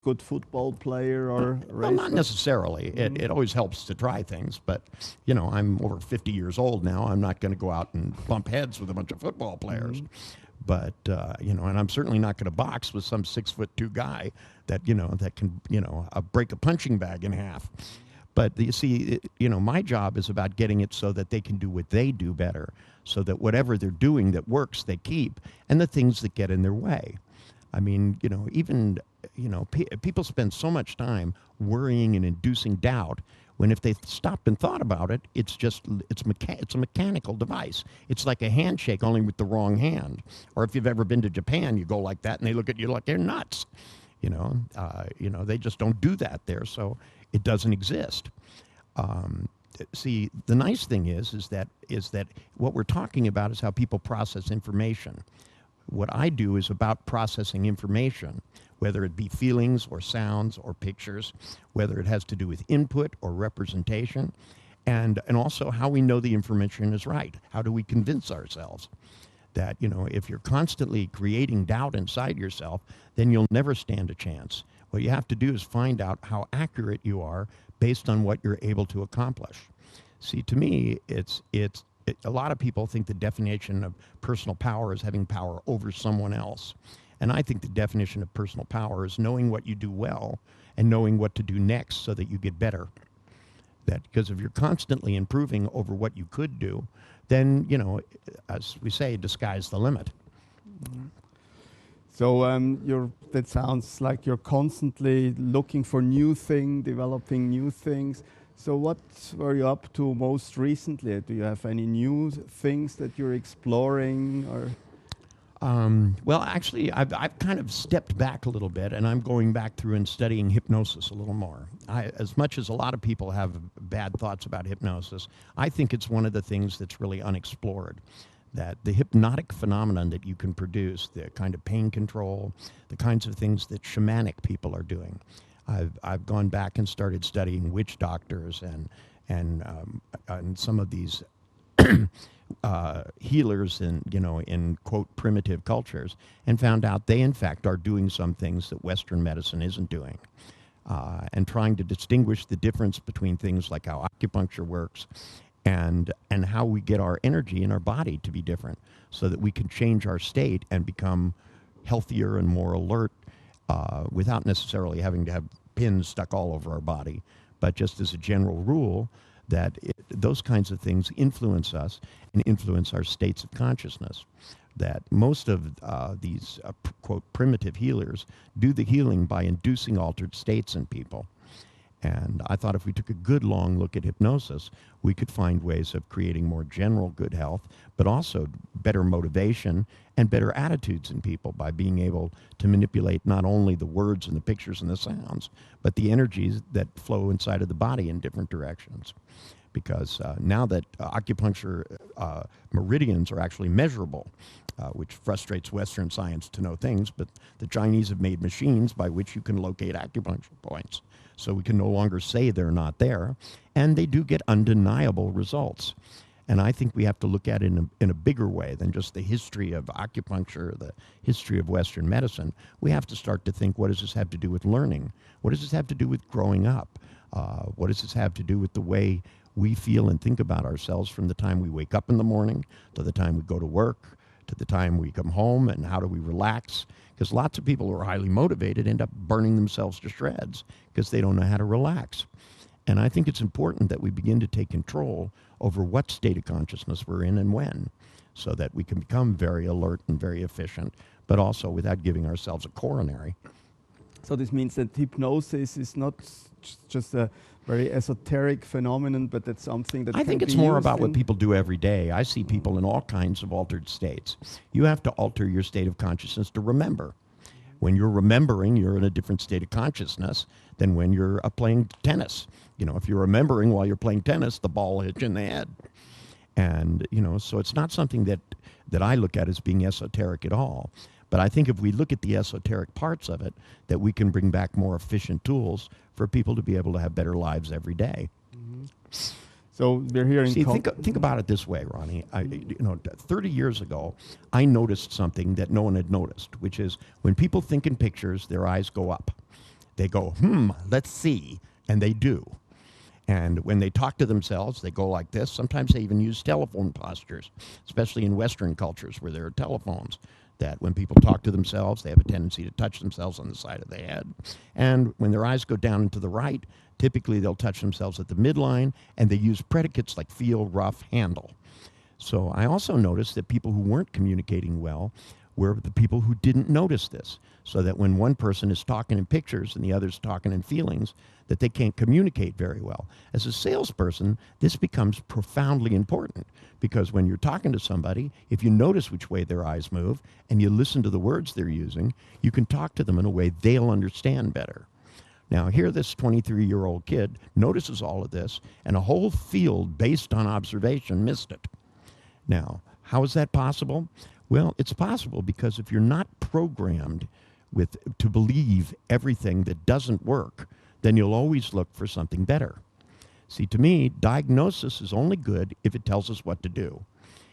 good football player or well, not necessarily. It always helps to try things, but you know, I'm over 50 years old now. I'm not going to go out and bump heads with a bunch of football players. But you know, and I'm certainly not going to box with some 6'2" guy that that can break a punching bag in half. But you see, my job is about getting it so that they can do what they do better, so that whatever they're doing that works, they keep, and the things that get in their way. I mean, even people spend so much time worrying and inducing doubt when if they stopped and thought about it, it's a mechanical device. It's like a handshake, only with the wrong hand. Or if you've ever been to Japan, you go like that, and they look at you like they're nuts. They just don't do that there, so it doesn't exist. See, the nice thing is that what we're talking about is how people process information. What I do is about processing information, whether it be feelings or sounds or pictures, whether it has to do with input or representation, and also how we know the information is right. How do we convince ourselves that, if you're constantly creating doubt inside yourself, then you'll never stand a chance. What you have to do is find out how accurate you are based on what you're able to accomplish. See, to me, a lot of people think the definition of personal power is having power over someone else. And I think the definition of personal power is knowing what you do well and knowing what to do next so that you get better. Because if you're constantly improving over what you could do, then, as we say, the sky's the limit. So that sounds like you're constantly looking for new things, developing new things. So what were you up to most recently? Do you have any new things that you're exploring? Or? Well, actually, I've kind of stepped back a little bit, and I'm going back through and studying hypnosis a little more. As much as a lot of people have bad thoughts about hypnosis, I think it's one of the things that's really unexplored. That the hypnotic phenomenon that you can produce, the kind of pain control, the kinds of things that shamanic people are doing. I've gone back and started studying witch doctors and some of these healers in quote primitive cultures, and found out they in fact are doing some things that Western medicine isn't doing, and trying to distinguish the difference between things like how acupuncture works and how we get our energy in our body to be different, so that we can change our state and become healthier and more alert, without necessarily having to have pins stuck all over our body, but just as a general rule that those kinds of things influence us and influence our states of consciousness. That most of these, quote, primitive healers do the healing by inducing altered states in people. And I thought if we took a good long look at hypnosis, we could find ways of creating more general good health, but also better motivation and better attitudes in people by being able to manipulate not only the words and the pictures and the sounds, but the energies that flow inside of the body in different directions. Because now that acupuncture meridians are actually measurable, which frustrates Western science to know things, but the Chinese have made machines by which you can locate acupuncture points. So we can no longer say they're not there, and they do get undeniable results. And I think we have to look at it in a bigger way than just the history of acupuncture, the history of Western medicine. We have to start to think, what does this have to do with learning? What does this have to do with growing up? What does this have to do with the way we feel and think about ourselves from the time we wake up in the morning to the time we go to work, to the time we come home, and how do we relax? Because lots of people who are highly motivated end up burning themselves to shreds because they don't know how to relax. And I think it's important that we begin to take control over what state of consciousness we're in and when, so that we can become very alert and very efficient, but also without giving ourselves a coronary. So this means that hypnosis is not just a very esoteric phenomenon, but that's something that I think it's more about what people do every day. I see people in all kinds of altered states. You have to alter your state of consciousness to remember. When you're remembering, you're in a different state of consciousness than when you're playing tennis. If you're remembering while you're playing tennis, the ball hits you in the head. And, so it's not something that I look at as being esoteric at all. But I think if we look at the esoteric parts of it, that we can bring back more efficient tools for people to be able to have better lives every day. Mm-hmm. So we're hearing... See, think about it this way, Ronnie. 30 years ago, I noticed something that no one had noticed, which is when people think in pictures, their eyes go up. They go, let's see, and they do. And when they talk to themselves, they go like this. Sometimes they even use telephone postures, especially in Western cultures where there are telephones, that when people talk to themselves, they have a tendency to touch themselves on the side of the head. And when their eyes go down and to the right, typically they'll touch themselves at the midline, and they use predicates like feel, rough, handle. So I also noticed that people who weren't communicating well were the people who didn't notice this, so that when one person is talking in pictures and the other's talking in feelings, that they can't communicate very well. As a salesperson, this becomes profoundly important, because when you're talking to somebody, if you notice which way their eyes move and you listen to the words they're using, you can talk to them in a way they'll understand better. Now, here this 23-year-old kid notices all of this, and a whole field based on observation missed it. Now, how is that possible? Well, it's possible because if you're not programmed to believe everything that doesn't work, then you'll always look for something better. See, to me, diagnosis is only good if it tells us what to do.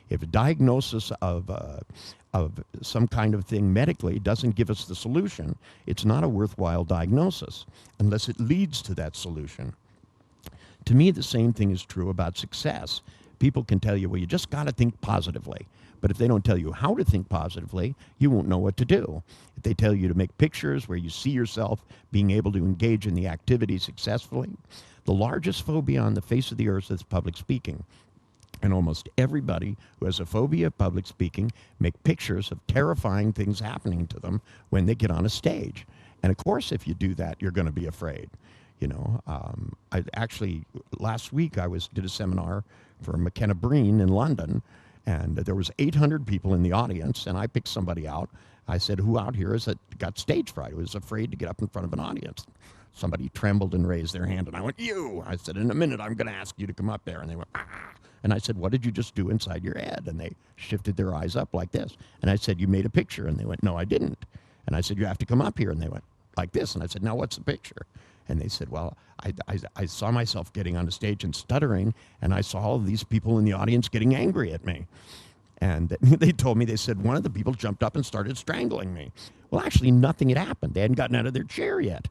If a diagnosis of some kind of thing medically doesn't give us the solution, it's not a worthwhile diagnosis unless it leads to that solution. To me, the same thing is true about success. People can tell you, well, you just got to think positively. But if they don't tell you how to think positively, you won't know what to do. If they tell you to make pictures where you see yourself being able to engage in the activity successfully, the largest phobia on the face of the earth is public speaking. And almost everybody who has a phobia of public speaking make pictures of terrifying things happening to them when they get on a stage. And of course, if you do that, you're going to be afraid. You know, I actually, last week I did a seminar for McKenna Breen in London, and there was 800 people in the audience, and I picked somebody out. I said, who out here got stage fright, who was afraid to get up in front of an audience? Somebody trembled and raised their hand, and I went, you! I said, in a minute, I'm going to ask you to come up there. And they went, ah! And I said, what did you just do inside your head? And they shifted their eyes up like this. And I said, you made a picture. And they went, no, I didn't. And I said, you have to come up here. And they went, like this. And I said, now what's the picture? And they said, well, I saw myself getting on the stage and stuttering, and I saw all of these people in the audience getting angry at me. And they told me, they said, one of the people jumped up and started strangling me. Well, actually, nothing had happened. They hadn't gotten out of their chair yet.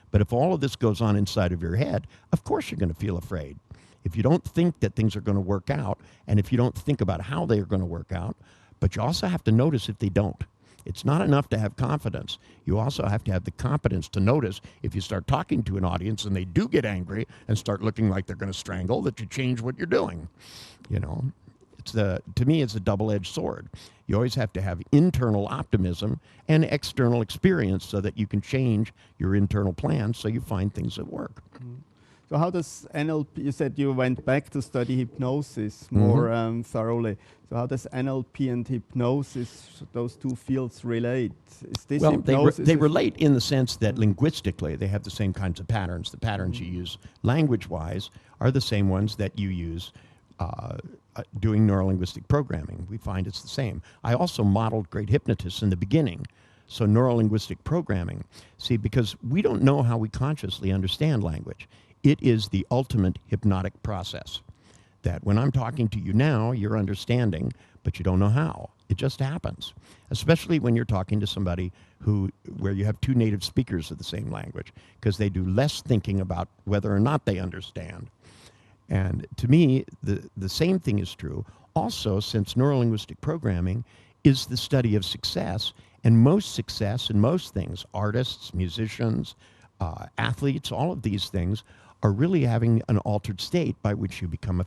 But if all of this goes on inside of your head, of course you're going to feel afraid. If you don't think that things are going to work out, and if you don't think about how they are going to work out, but you also have to notice if they don't. It's not enough to have confidence. You also have to have the competence to notice if you start talking to an audience and they do get angry and start looking like they're going to strangle, that you change what you're doing. You know, to me, it's a double-edged sword. You always have to have internal optimism and external experience so that you can change your internal plans so you find things that work. Mm-hmm. So how does NLP, you said you went back to study hypnosis more thoroughly. So how does NLP and hypnosis, those two fields relate? Is this well, hypnosis? they relate in the sense that linguistically they have the same kinds of patterns. The patterns you use language-wise are the same ones that you use doing neurolinguistic programming. We find it's the same. I also modeled great hypnotists in the beginning. So neurolinguistic programming. See, because we don't know how we consciously understand language. It is the ultimate hypnotic process. That when I'm talking to you now, you're understanding, but you don't know how. It just happens. Especially when you're talking to somebody where you have two native speakers of the same language, because they do less thinking about whether or not they understand. And to me, the same thing is true. Also, since neurolinguistic programming is the study of success, and most success in most things, artists, musicians, athletes, all of these things, are really having an altered state by which you become